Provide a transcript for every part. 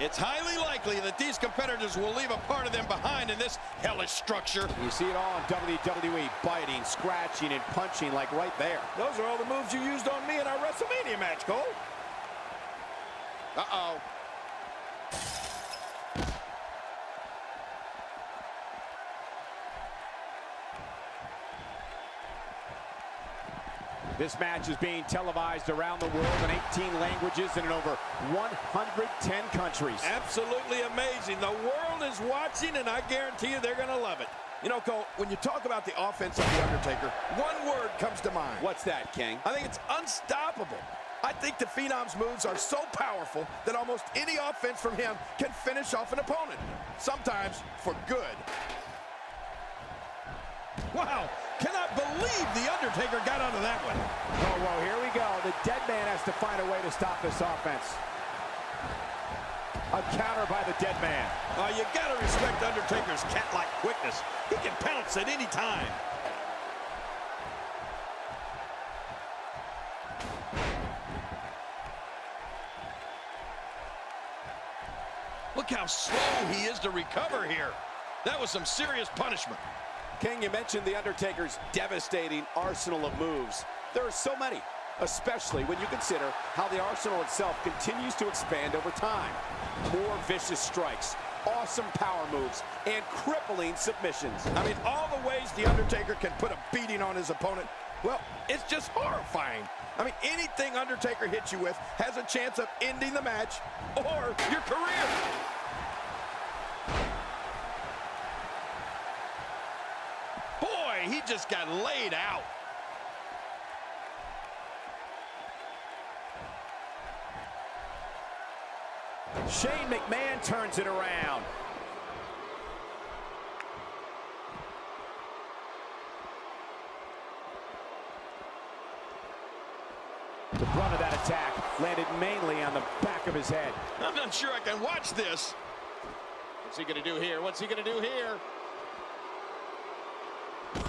It's highly likely that these competitors will leave a part of them behind in this hellish structure. You see it all in WWE, biting, scratching, and punching like right there. Those are all the moves you used on me in our Wrestlemania match, Cole. Uh-oh. This match is being televised around the world in 18 languages and in over 110 countries. Absolutely amazing. The world is watching, and I guarantee you they're going to love it. You know, Cole, when you talk about the offense of The Undertaker, one word comes to mind. What's that, King? I think it's unstoppable. I think the Phenom's moves are so powerful that almost any offense from him can finish off an opponent, sometimes for good. Wow, cannot believe The Undertaker got onto that one. Oh, whoa, here we go. The dead man has to find a way to stop this offense. A counter by the dead man. You gotta respect Undertaker's cat-like quickness. He can pounce at any time. Look how slow he is to recover here. That was some serious punishment. King, you mentioned The Undertaker's devastating arsenal of moves. There are so many, especially when you consider how the arsenal itself continues to expand over time. More vicious strikes, awesome power moves, and crippling submissions. I mean, all the ways The Undertaker can put a beating on his opponent, well, it's just horrifying. I mean, anything Undertaker hits you with has a chance of ending the match or your career. Boy, he just got laid out. Shane McMahon turns it around. The brunt of that attack landed mainly on the back of his head. I'm not sure I can watch this. What's he going to do here? What's he going to do here?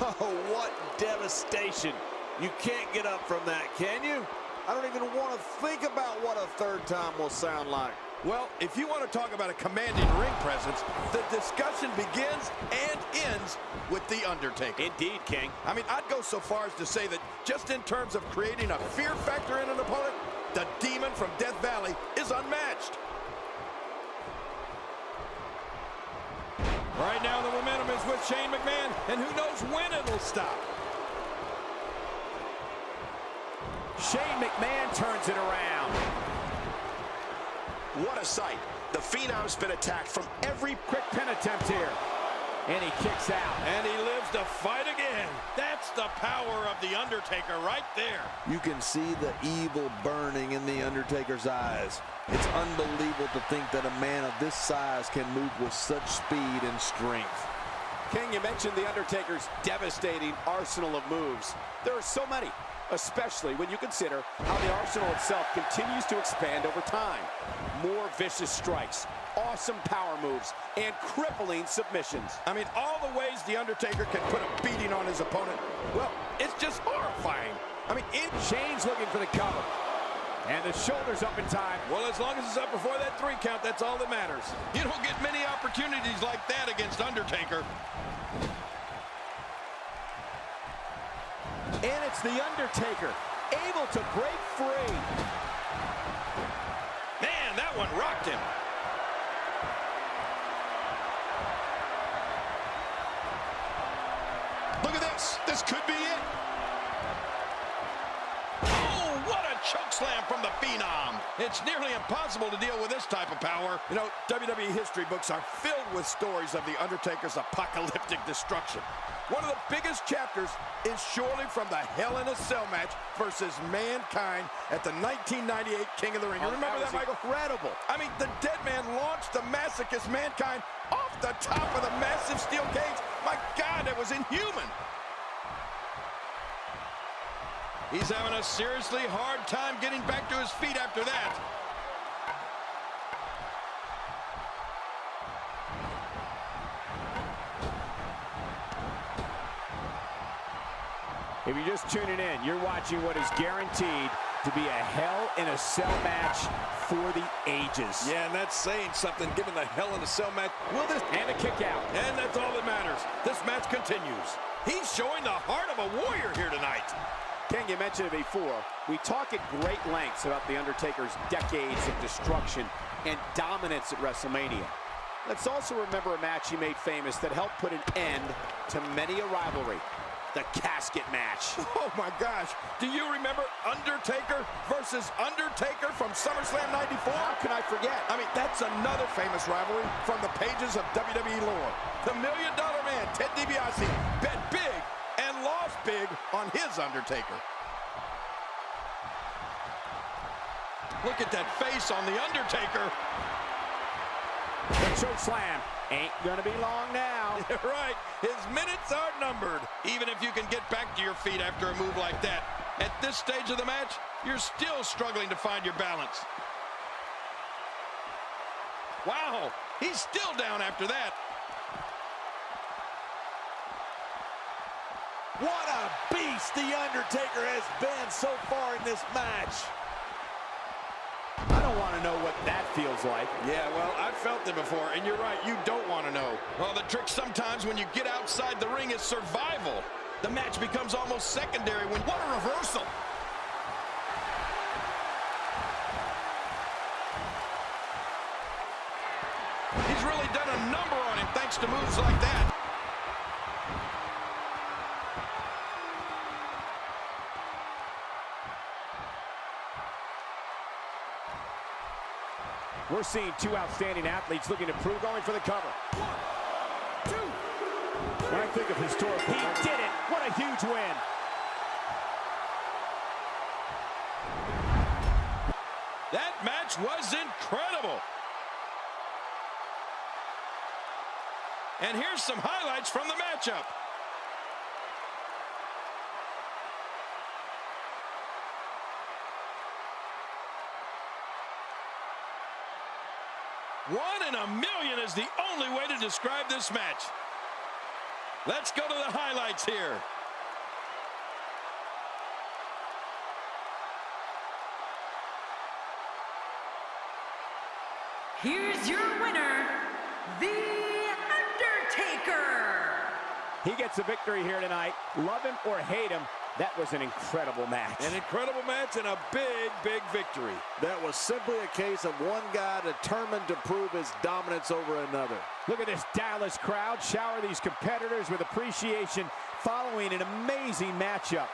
Oh, what devastation. You can't get up from that, can you? I don't even want to think about what a third time will sound like. Well, if you want to talk about a commanding ring presence, the discussion begins and ends with The Undertaker. Indeed, King. I mean, I'd go so far as to say that just in terms of creating a fear factor in an opponent, the Demon from Death Valley is unmatched. Right now, the momentum is with Shane McMahon, and who knows when it'll stop. Shane McMahon turns it around. What a sight. The Phenom's been attacked from every... Quick pin attempt here. And he kicks out. And he lives to fight again. That's the power of The Undertaker right there. You can see the evil burning in The Undertaker's eyes. It's unbelievable to think that a man of this size can move with such speed and strength. King, you mentioned The Undertaker's devastating arsenal of moves. There are so many, especially when you consider how the arsenal itself continues to expand over time. More vicious strikes, awesome power moves, and crippling submissions. I mean, all the ways The Undertaker can put a beating on his opponent, well, it's just horrifying. I mean, Shane's looking for the cover. And the shoulder's up in time. Well, as long as it's up before that 3 count, that's all that matters. You don't get many opportunities like that against Undertaker. And it's The Undertaker, able to break free. Man, that one rocked him. Look at this. This could be it. Oh, what a choke slam from the Phenom. It's nearly impossible to deal with this type of power. You know, WWE history books are filled with stories of The Undertaker's apocalyptic destruction. One of the biggest chapters is surely from the Hell in a Cell match versus Mankind at the 1998 King of the Ring. You remember that, Michael? Incredible. I mean, the dead man launched the masochist Mankind off the top of the massive steel cage. My God, that was inhuman. He's having a seriously hard time getting back to his feet after that. If you're just tuning in, you're watching what is guaranteed to be a Hell in a Cell match for the ages. Yeah, and that's saying something, given the Hell in a Cell match. Will this and a kick out? And that's all that matters. This match continues. He's showing the heart of a warrior here tonight. Ken, you mentioned it before. We talk at great lengths about The Undertaker's decades of destruction and dominance at WrestleMania. Let's also remember a match he made famous that helped put an end to many a rivalry. The casket match. Oh my gosh, do you remember Undertaker versus Undertaker from SummerSlam '94? How can I forget? I mean, that's another famous rivalry from the pages of WWE lore. The $1 Million Man, Ted DiBiase, bet big and lost big on his Undertaker. Look at that face on the Undertaker. The choke slam ain't gonna be long now. You're right, his minutes are numbered. Even if you can get back to your feet after a move like that, at this stage of the match, you're still struggling to find your balance. Wow, he's still down after that. What a beast The Undertaker has been so far in this match. I don't want to know what that feels like. Yeah, well, I've felt it before, and you're right, you don't want to know. Well, the trick sometimes when you get outside the ring is survival. The match becomes almost secondary when... What a reversal! He's really done a number on him thanks to moves like that. We're seeing two outstanding athletes looking to prove, going for the cover. 1, 2. When I think of historical... He did it! What a huge win! That match was incredible. And here's some highlights from the matchup. One in a million is the only way to describe this match. Let's go to the highlights here. Here's your winner, The Undertaker. He gets a victory here tonight. Love him or hate him, that was an incredible match. An incredible match and a big, big victory. That was simply a case of one guy determined to prove his dominance over another. Look at this Dallas crowd shower these competitors with appreciation following an amazing matchup.